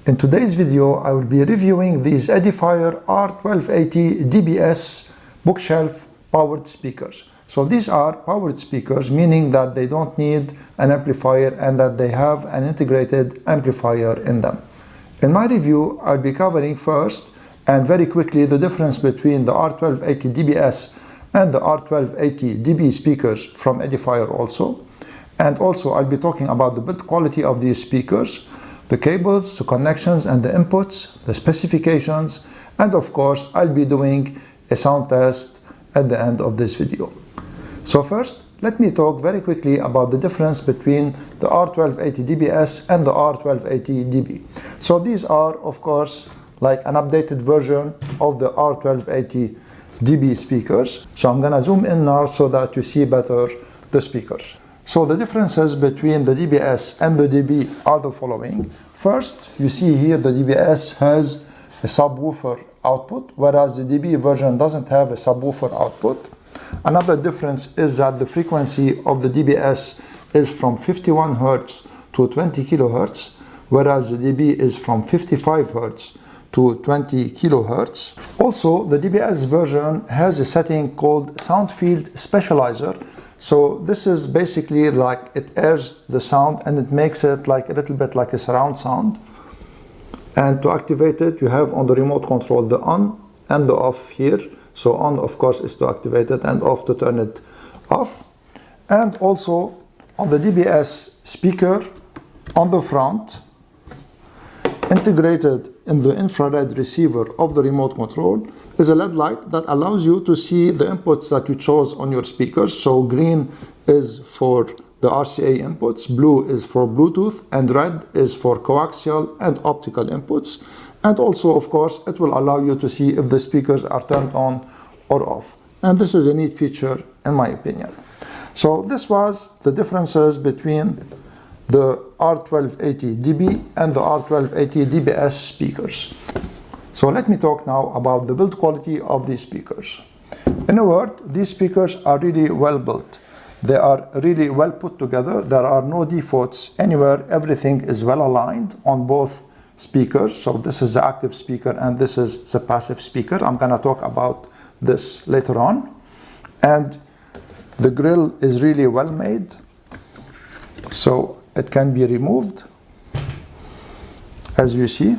In today's video, I will be reviewing these Edifier R1280DBs bookshelf powered speakers. So these are powered speakers, meaning that they don't need an amplifier and that they have an integrated amplifier in them. In my review, I'll be covering first and very quickly the difference between the R1280DBs and the R1280DB speakers from Edifier also. And also I'll be talking about the build quality of these speakers, the cables, the connections and the inputs, the specifications, and of course I'll be doing a sound test at the end of this video. So first, let me talk very quickly about the difference between the R1280DBs and the R1280DB. So these are, of course, like an updated version of the R1280DB speakers. So I'm gonna zoom in now so that you see better the speakers. So the differences between the DBS and the DB are the following. First, you see here the DBS has a subwoofer output, whereas the DB version doesn't have a subwoofer output. Another difference is that the frequency of the DBS is from 51 Hz to 20 kHz, whereas the DB is from 55 Hz to 20 kHz. Also, the DBS version has a setting called Soundfield Spacializer. So this is basically like it airs the sound and it makes it like a little bit like a surround sound. And to activate it, you have on the remote control the on and the off here. So on, of course, is to activate it, and off to turn it off. And also on the DBS speaker on the front, integrated in the infrared receiver of the remote control, is a LED light that allows you to see the inputs that you chose on your speakers. So green is for the RCA inputs, blue is for Bluetooth, and red is for coaxial and optical inputs. And also, of course, it will allow you to see if the speakers are turned on or off. And this is a neat feature in my opinion. So this was the differences between the R1280DB and the R1280DBs speakers. So let me talk now about the build quality of these speakers. In a word, these speakers are really well built. They are really well put together. There are no defaults anywhere. Everything is well aligned on both speakers. So this is the active speaker and this is the passive speaker. I'm gonna talk about this later on. And the grill is really well made. So it can be removed, as you see.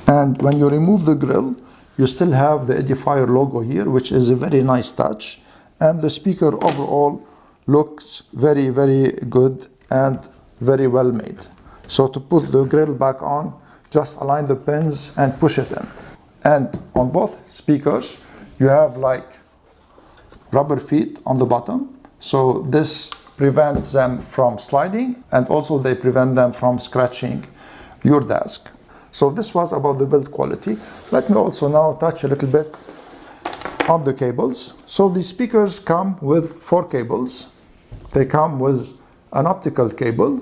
And when you remove the grill, you still have the Edifier logo here, which is a very nice touch. And the speaker overall looks very, very good and very well made. So to put the grill back on, just align the pins and push it in. And on both speakers, you have like rubber feet on the bottom. So this prevents them from sliding, and also they prevent them from scratching your desk. So this was about the build quality. Let me also now touch a little bit on the cables. So these speakers come with 4 cables. They come with an optical cable.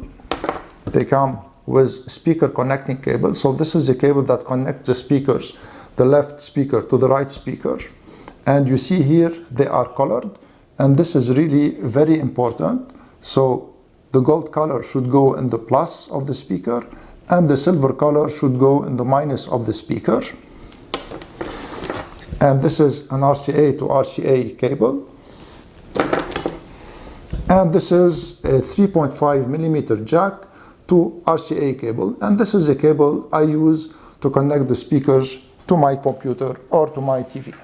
They come with speaker connecting cable. So this is a cable that connects the speakers, the left speaker to the right speaker. And you see here they are colored. And this is really very important. So the gold color should go in the plus of the speaker, and the silver color should go in the minus of the speaker. And this is an RCA to RCA cable. And this is a 3.5 millimeter jack to RCA cable. And this is a cable I use to connect the speakers to my computer or to my TV.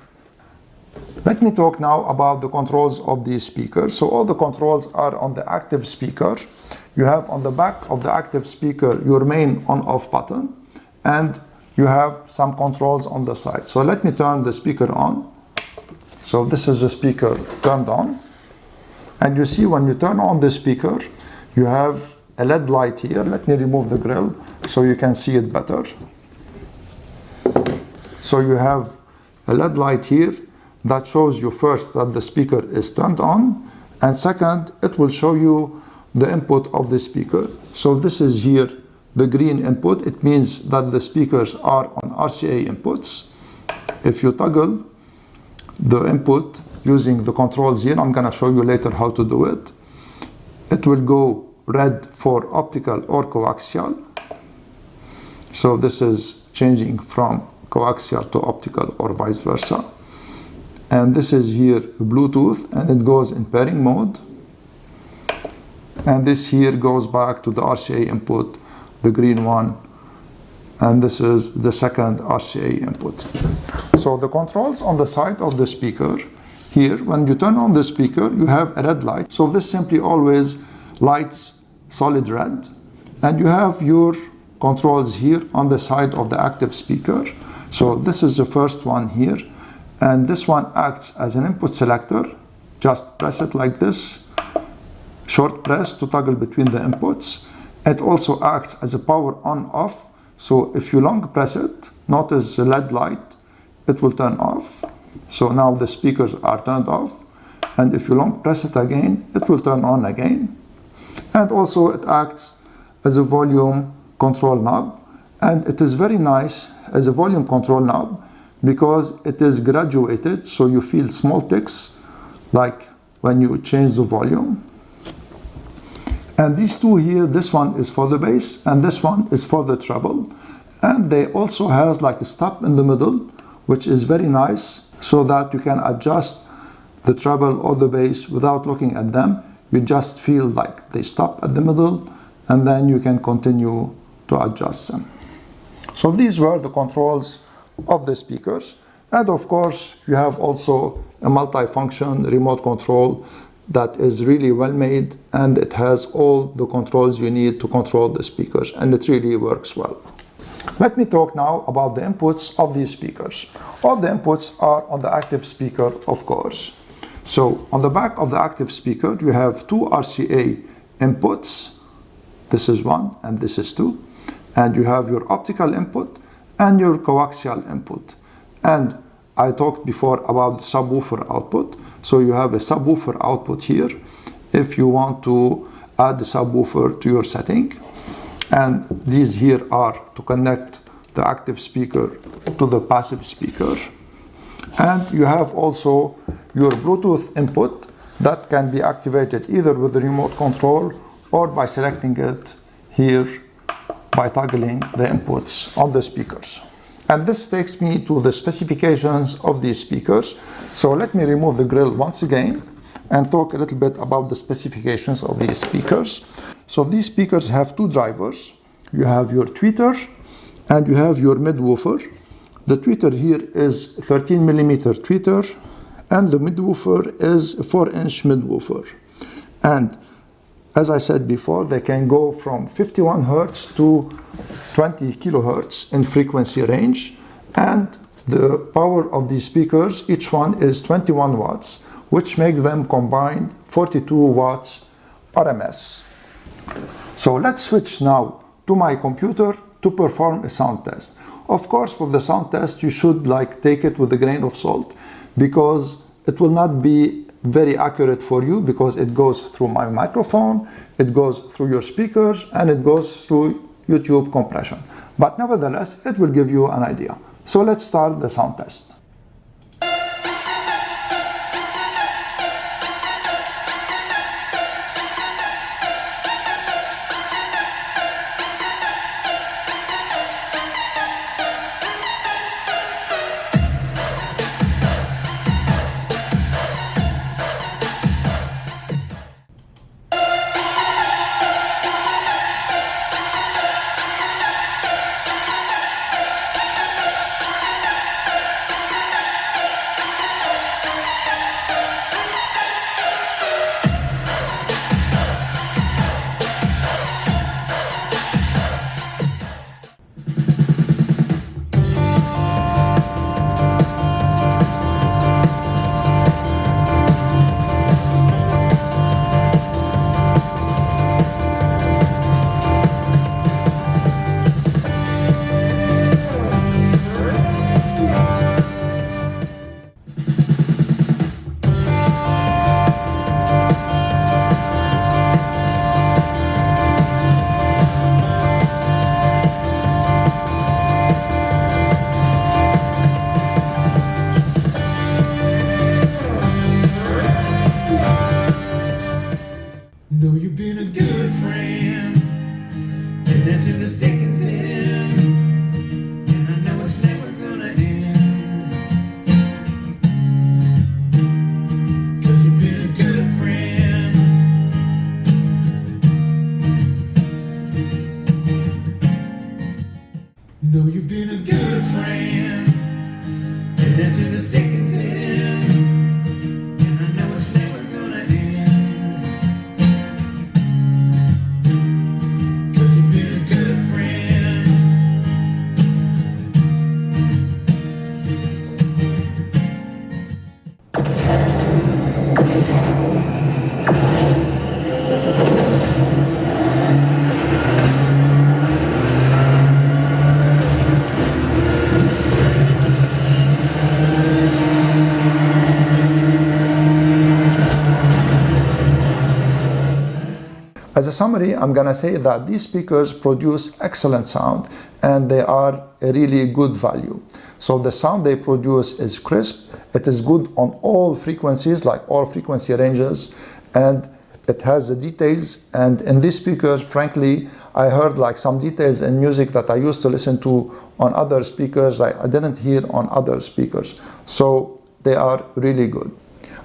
Let me talk now about the controls of these speakers. So all the controls are on the active speaker. You have on the back of the active speaker your main on-off button, and you have some controls on the side. So let me turn the speaker on. So this is the speaker turned on. And you see when you turn on the speaker, you have a LED light here. Let me remove the grill so you can see it better. So you have a LED light here that shows you first that the speaker is turned on, and second, it will show you the input of the speaker. So this is here the green input. It means that the speakers are on RCA inputs. If you toggle the input using the controls here, I'm gonna show you later how to do it. It will go red for optical or coaxial. So this is changing from coaxial to optical or vice versa. And this is here Bluetooth, and it goes in pairing mode. And this here goes back to the RCA input, the green one. And this is the second RCA input. So the controls on the side of the speaker, here, when you turn on the speaker, you have a red light. So this simply always lights solid red. And you have your controls here on the side of the active speaker. So this is the first one here. And this one acts as an input selector. Just press it like this. Short press to toggle between the inputs. It also acts as a power on-off. So if you long press it, notice the LED light, it will turn off. So now the speakers are turned off. And if you long press it again, it will turn on again. And also it acts as a volume control knob. And it is very nice as a volume control knob because it is graduated, so you feel small ticks like when you change the volume. And these two here, this one is for the bass and this one is for the treble. And they also has like a stop in the middle, which is very nice, so that you can adjust the treble or the bass without looking at them. You just feel like they stop at the middle, and then you can continue to adjust them. So these were the controls of the speakers. And of course, you have also a multi-function remote control that is really well made, and it has all the controls you need to control the speakers, and it really works well. Let me talk now about the inputs of these speakers. All the inputs are on the active speaker, of course. So on the back of the active speaker, you have two RCA inputs. This is one and this is two. And you have your optical input and your coaxial input. And I talked before about the subwoofer output. So you have a subwoofer output here if you want to add the subwoofer to your setting. And these here are to connect the active speaker to the passive speaker. And you have also your Bluetooth input that can be activated either with the remote control or by selecting it here by toggling the inputs on the speakers. And this takes me to the specifications of these speakers. So let me remove the grill once again and talk a little bit about the specifications of these speakers. So these speakers have two drivers. You have your tweeter and you have your mid-woofer. The tweeter here is 13mm tweeter, and the mid-woofer is a 4-inch mid-woofer. And as I said before, they can go from 51 Hz to 20 kHz in frequency range. And the power of these speakers, each one is 21 watts, which makes them combined 42 watts RMS. So let's switch now to my computer to perform a sound test. Of course, for the sound test, you should take it with a grain of salt, because it will not be very accurate for you, because it goes through my microphone, it goes through your speakers, and it goes through YouTube compression. But nevertheless, it will give you an idea. So let's start the sound test. Know you've been a good friend, and that's in the thick and thin, and I know it's never gonna end, 'cause you've been a good friend. As a summary, I'm gonna say that these speakers produce excellent sound and they are a really good value. So the sound they produce is crisp, it is good on all frequencies, like all frequency ranges, and it has the details. And in these speakers, frankly, I heard like some details in music that I used to listen to on other speakers I didn't hear on other speakers. So they are really good.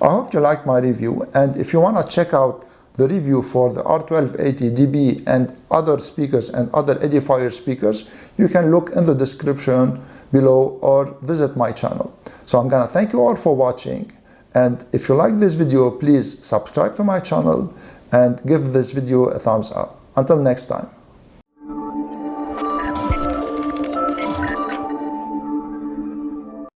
I hope you liked my review, and if you wanna check out the review for the R1280DB and other speakers and other Edifier speakers, you can look in the description below or visit my channel. So I'm gonna thank you all for watching, and if you like this video, please subscribe to my channel and give this video a thumbs up. Until next time.